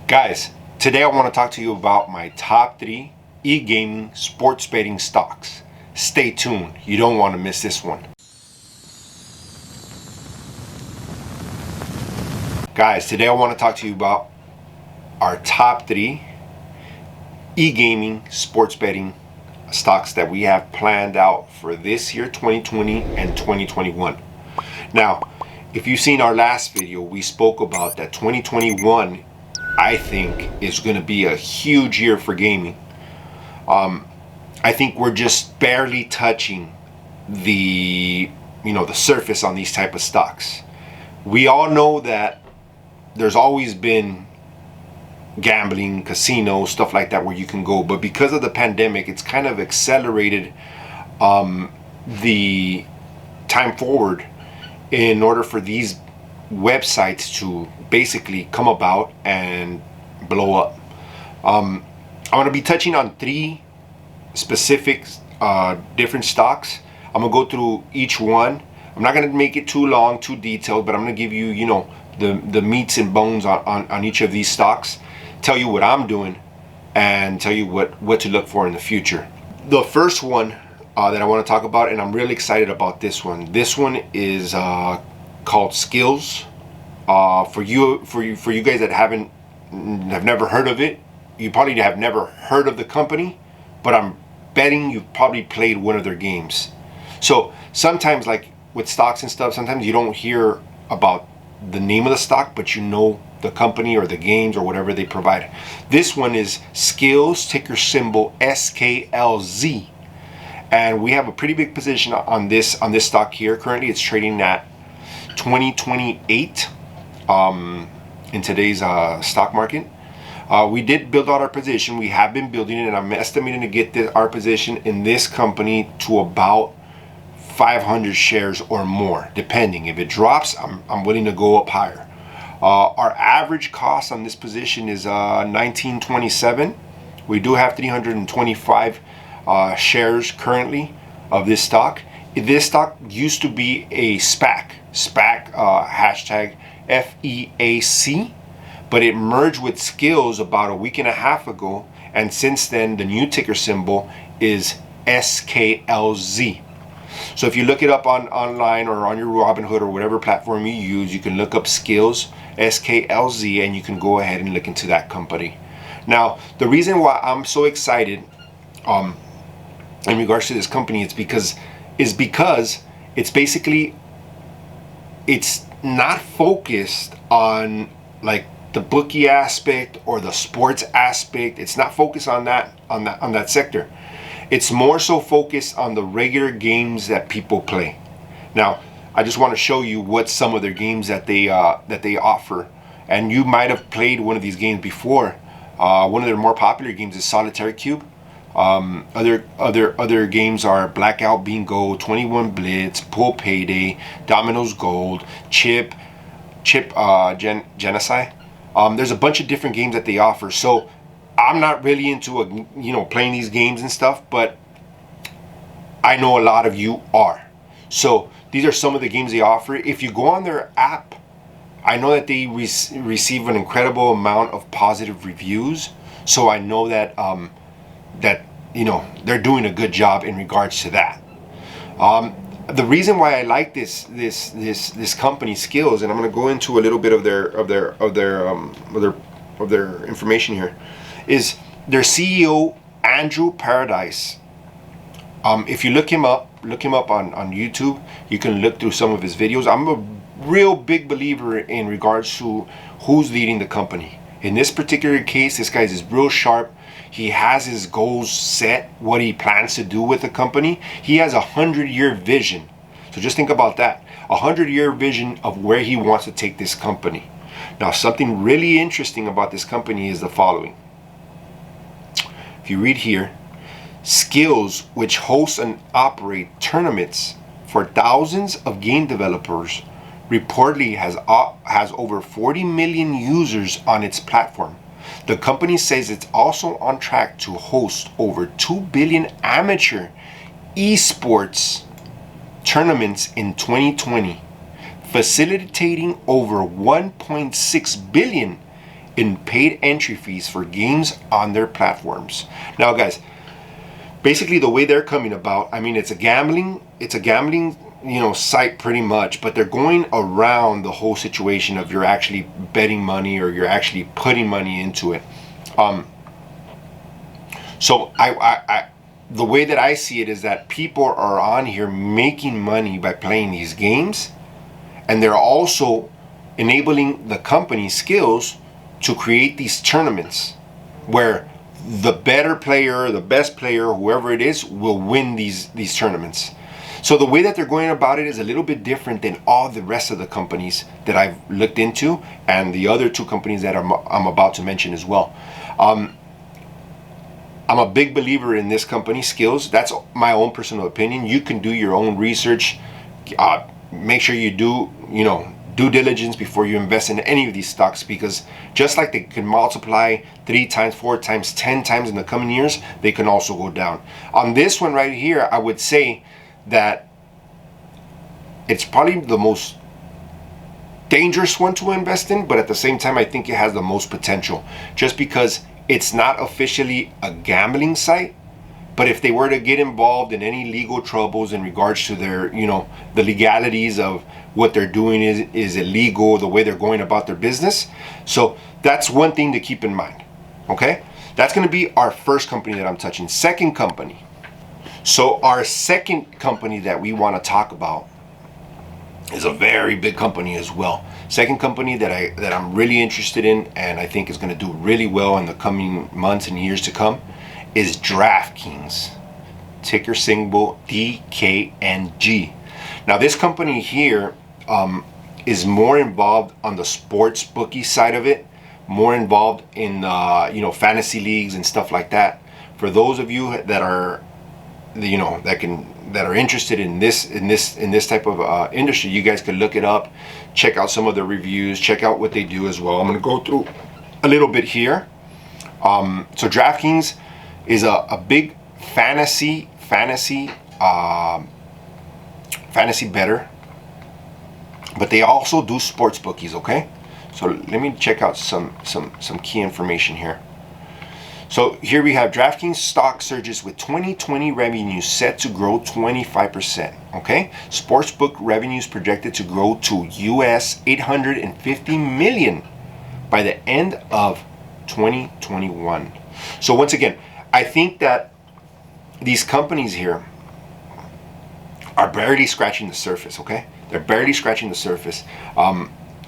Guys, today I want to talk to you about my top 3 e-gaming sports betting stocks. Stay tuned, you don't want to miss this one. Guys, today I want to talk to you about our top 3 e-gaming sports betting stocks that we have planned out for this year, 2020 and 2021. Now, if you've seen our last video, we spoke about that 2021 I think is going to be a huge year for gaming. I think we're just barely touching the surface on these type of stocks. We all know that there's always been gambling, casino, stuff like that where you can go, but because of the pandemic, it's kind of accelerated the time forward in order for these websites to basically come about and blow up. I'm going to be touching on 3 specific different stocks. I'm going to go through each one. I'm not going to make it too long, too detailed, but I'm going to give you, the meats and bones on each of these stocks, tell you what I'm doing, and tell you what to look for in the future. The first one that I want to talk about, and I'm really excited about this one. This one is called Skillz. For you guys that have never heard of it, you probably have never heard of the company, but I'm betting you've probably played one of their games. So sometimes, like with stocks and stuff, sometimes you don't hear about the name of the stock, but you know the company or the games or whatever they provide. This one is Skillz, ticker symbol SKLZ, and we have a pretty big position on this stock here. Currently it's trading at 2028 in today's stock market. We did build out our position. We have been building it, and I'm estimating to get our position in this company to about 500 shares or more, depending. If it drops, I'm willing to go up higher. Our average cost on this position is 1927. We do have 325 shares currently of this stock. This stock used to be a SPAC, hashtag FEAC, but it merged with Skillz about a week and a half ago, and since then the new ticker symbol is SKLZ. So if you look it up online or on your Robinhood or whatever platform you use, you can look up Skillz, SKLZ, and you can go ahead and look into that company. Now, the reason why I'm so excited in regards to this company is because it's basically, it's not focused on like the bookie aspect or the sports aspect. It's not focused on that sector. It's more so focused on the regular games that people play. Now, I just want to show you what some of their games that they offer, and you might have played one of these games before. One of their more popular games is Solitaire Cube. Other games are Blackout Bingo, 21 Blitz, Pool Payday, Domino's Gold, Chip Genocide. There's a bunch of different games that they offer. So I'm not really into playing these games and stuff, but I know a lot of you are. So these are some of the games they offer. If you go on their app, I know that they receive an incredible amount of positive reviews. So I know that they're doing a good job in regards to that. The reason why I like this company Skillz, and I'm going to go into a little bit of their information here, is their CEO Andrew Paradise. If you look him up on YouTube, you can look through some of his videos. I'm a real big believer in regards to who's leading the company. In this particular case, this guy's is real sharp. He has his goals set, what he plans to do with the company. He has a 100-year vision. So just think about that. A 100-year vision of where he wants to take this company. Now, something really interesting about this company is the following. If you read here, Skillz, which hosts and operates tournaments for thousands of game developers, reportedly has over 40 million users on its platform. The company says it's also on track to host over 2 billion amateur eSports tournaments in 2020, facilitating over 1.6 billion in paid entry fees for games on their platforms. Now, guys, basically the way they're coming about, I mean, it's a gambling, site pretty much, but they're going around the whole situation of you're actually betting money or you're actually putting money into it. So the way that I see it is that people are on here making money by playing these games, and they're also enabling the company Skillz to create these tournaments where the better player, the best player, whoever it is, will win these tournaments. So the way that they're going about it is a little bit different than all the rest of the companies that I've looked into, and the other two companies that I'm about to mention as well. I'm a big believer in this company, Skillz. That's my own personal opinion. You can do your own research. Make sure you do, due diligence before you invest in any of these stocks, because just like they can multiply 3 times, 4 times, 10 times in the coming years, they can also go down. On this one right here, I would say that it's probably the most dangerous one to invest in, but at the same time, I think it has the most potential, just because it's not officially a gambling site. But if they were to get involved in any legal troubles in regards to their, the legalities of what they're doing is illegal, the way they're going about their business. So that's one thing to keep in mind. Okay, that's going to be our first company that I'm touching. Second company. So our second company that we want to talk about is a very big company as well. Second company that I'm really interested in, and I think is going to do really well in the coming months and years to come, is Draftkings, ticker symbol DKNG. Now this company here is more involved on the sports bookie side of it, more involved in fantasy leagues and stuff like that. For those of you that are that are interested in this type of industry, you guys can look it up, check out some of the reviews, check out what they do as well. I'm going to go through a little bit here. So Draftkings is a big fantasy bettor, but they also do sports bookies. Okay, so let me check out some key information here. So here we have Draftkings stock surges with 2020 revenues set to grow 25%. Okay, sportsbook revenues projected to grow to US 850 million by the end of 2021. So once again, I think that these companies here are barely scratching the surface. Okay, they're barely scratching the surface.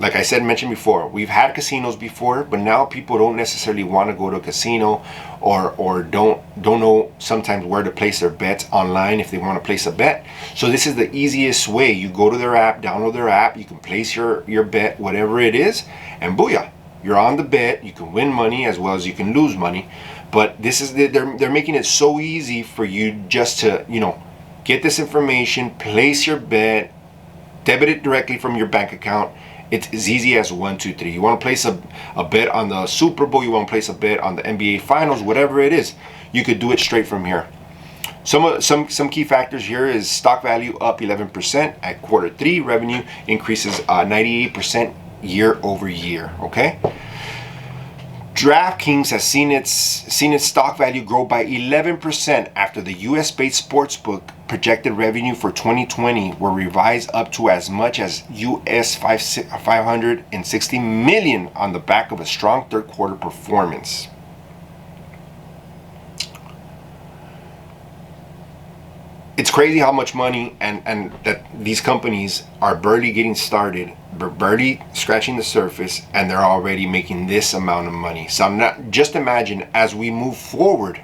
Like I mentioned before, we've had casinos before, but now people don't necessarily want to go to a casino or don't know sometimes where to place their bets online if they want to place a bet. So this is the easiest way. You go to their app, download their app, you can place your bet, whatever it is, and booyah, you're on the bet. You can win money as well as you can lose money. But this is they're making it so easy for you just to get this information, place your bet, debit it directly from your bank account. It's as easy as 1, 2, 3. You want to place a bet on the Super Bowl, you want to place a bet on the NBA Finals, whatever it is, you could do it straight from here. Some key factors here is stock value up 11% at Q3. Revenue increases 98% year over year. Okay. Draftkings has seen its stock value grow by 11% after the US-based sportsbook projected revenue for 2020 were revised up to as much as US 560 million on the back of a strong third quarter performance. It's crazy how much money and that these companies are barely getting started, barely scratching the surface, and they're already making this amount of money. So I'm not, just imagine as we move forward,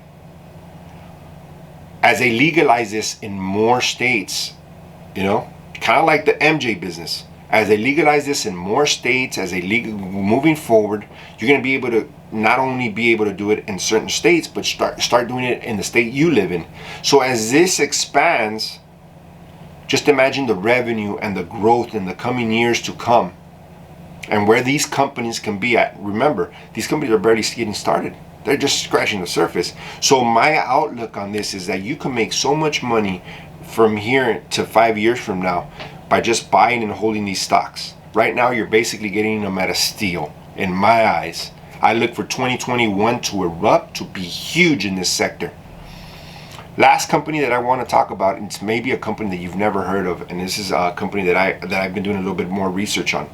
as they legalize this in more states, kind of like the MJ business. As they legalize this in more states, as they moving forward, you're going to be able to not only be able to do it in certain states, but start doing it in the state you live in. So as this expands, just imagine the revenue and the growth in the coming years to come, and where these companies can be at. Remember, these companies are barely getting started. They're just scratching the surface. So my outlook on this is that you can make so much money from here to 5 years from now by just buying and holding these stocks. Right now, you're basically getting them at a steal, in my eyes. I look for 2021 to erupt, to be huge in this sector. Last company that I want to talk about, it's maybe a company that you've never heard of, and this is a company that I've been doing a little bit more research on.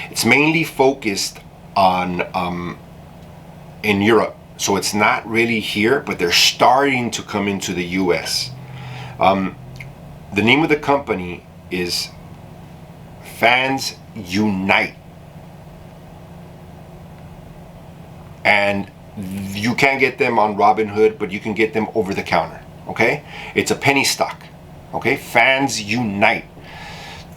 It's mainly focused on in Europe, so it's not really here, but they're starting to come into the US. The name of the company is FansUnite, and you can't get them on Robinhood, but you can get them over the counter. Okay, it's a penny stock. Okay, FansUnite.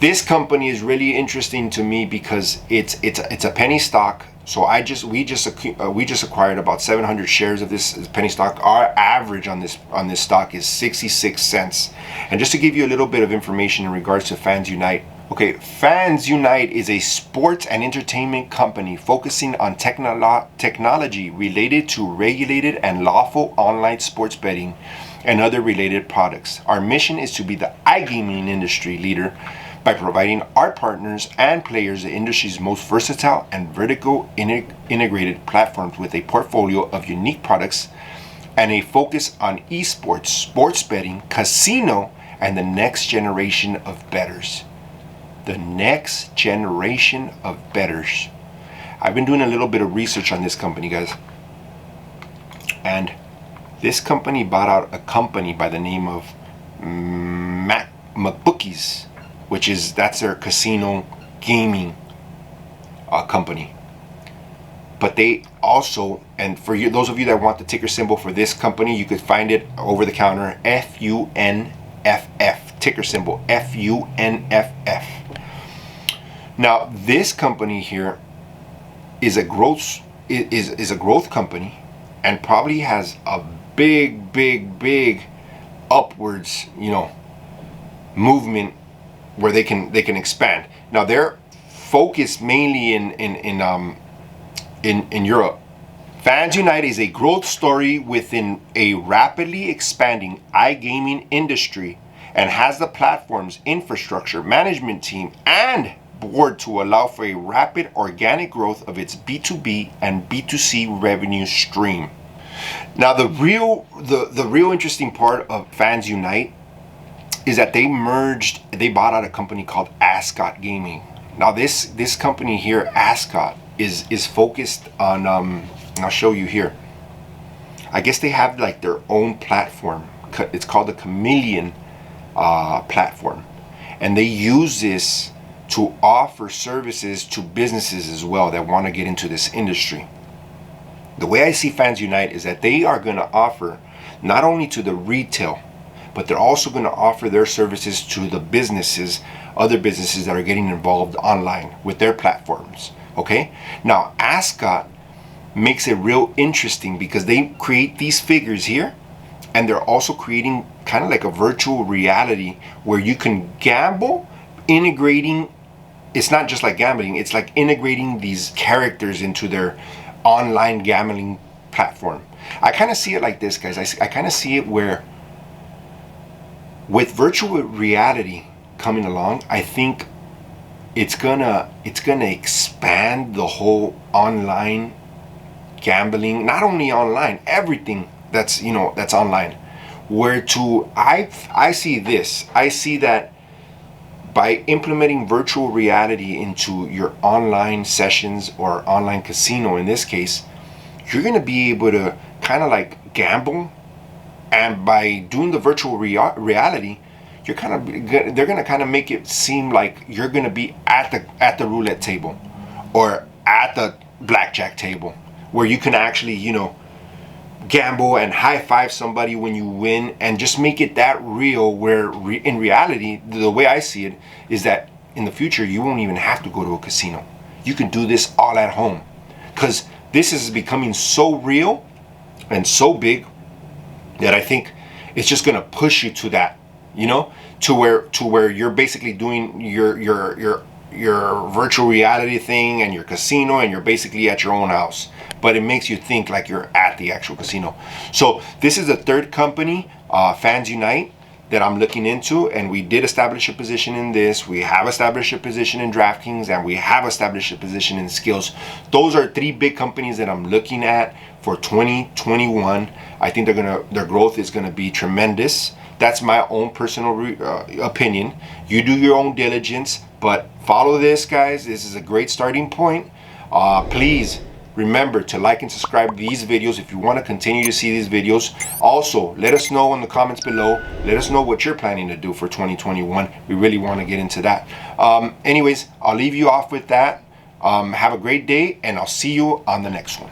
This company is really interesting to me because it's a penny stock. So we just acquired about 700 shares of this penny stock. Our average on this stock is 66 cents. And just to give you a little bit of information in regards to FansUnite. Okay, FansUnite is a sports and entertainment company focusing on technology related to regulated and lawful online sports betting and other related products. Our mission is to be the iGaming industry leader by providing our partners and players the industry's most versatile and vertical integrated platforms with a portfolio of unique products and a focus on eSports, sports betting, casino, and the next generation of bettors. The next generation of bettors. I've been doing a little bit of research on this company, guys. And this company bought out a company by the name of McBookies, that's their casino gaming company. But they also, and for you, those of you that want the ticker symbol for this company, you could find it over the counter, FUNFF, ticker symbol FUNFF. Now, this company here is a growth company, and probably has a big upwards, movement where they can expand. Now, they're focused mainly in Europe. FansUnite is a growth story within a rapidly expanding iGaming industry and has the platform's infrastructure, management team, and board to allow for a rapid organic growth of its B2B and B2C revenue stream. Now, the real interesting part of FansUnite is that they bought out a company called Ascot Gaming. Now, this company here, Ascot, is focused on I'll show you here. I guess they have like their own platform. It's called the Chameleon platform, and they use this to offer services to businesses as well that want to get into this industry. The way I see FansUnite is that they are going to offer not only to the retail, but they're also going to offer their services to the businesses, other businesses that are getting involved online with their platforms. Okay? Now, Ascot makes it real interesting because they create these figures here, and they're also creating kind of like a virtual reality where you can gamble, integrating. It's not just like gambling, it's like integrating these characters into their online gambling platform. I kind of see it like this, guys. I kind of see it where with virtual reality coming along, I think it's gonna expand the whole online gambling, not only online, everything that's online. I see this. I see that by implementing virtual reality into your online sessions or online casino, in this case, you're going to be able to kind of like gamble, and by doing the virtual reality, they're going to kind of make it seem like you're going to be at the roulette table or at the blackjack table, where you can actually gamble and high five somebody when you win, and just make it that real, where in reality, the way I see it is that in the future you won't even have to go to a casino. You can do this all at home, because this is becoming so real and so big that I think it's just going to push you to that, to where you're basically doing your virtual reality thing and your casino, and you're basically at your own house, but it makes you think like you're at the actual casino. So this is the third company, FansUnite. that I'm looking into, and we did establish a position in this. We have established a position in Draftkings, and we have established a position in Skillz. Those are 3 big companies that I'm looking at for 2021. I think their growth is gonna be tremendous. That's my own personal opinion. You do your own diligence, but follow this, guys. This is a great starting point. Please remember to like and subscribe these videos if you want to continue to see these videos. Also, let us know in the comments below. Let us know what you're planning to do for 2021. We really want to get into that. Anyways, I'll leave you off with that. Have a great day, and I'll see you on the next one.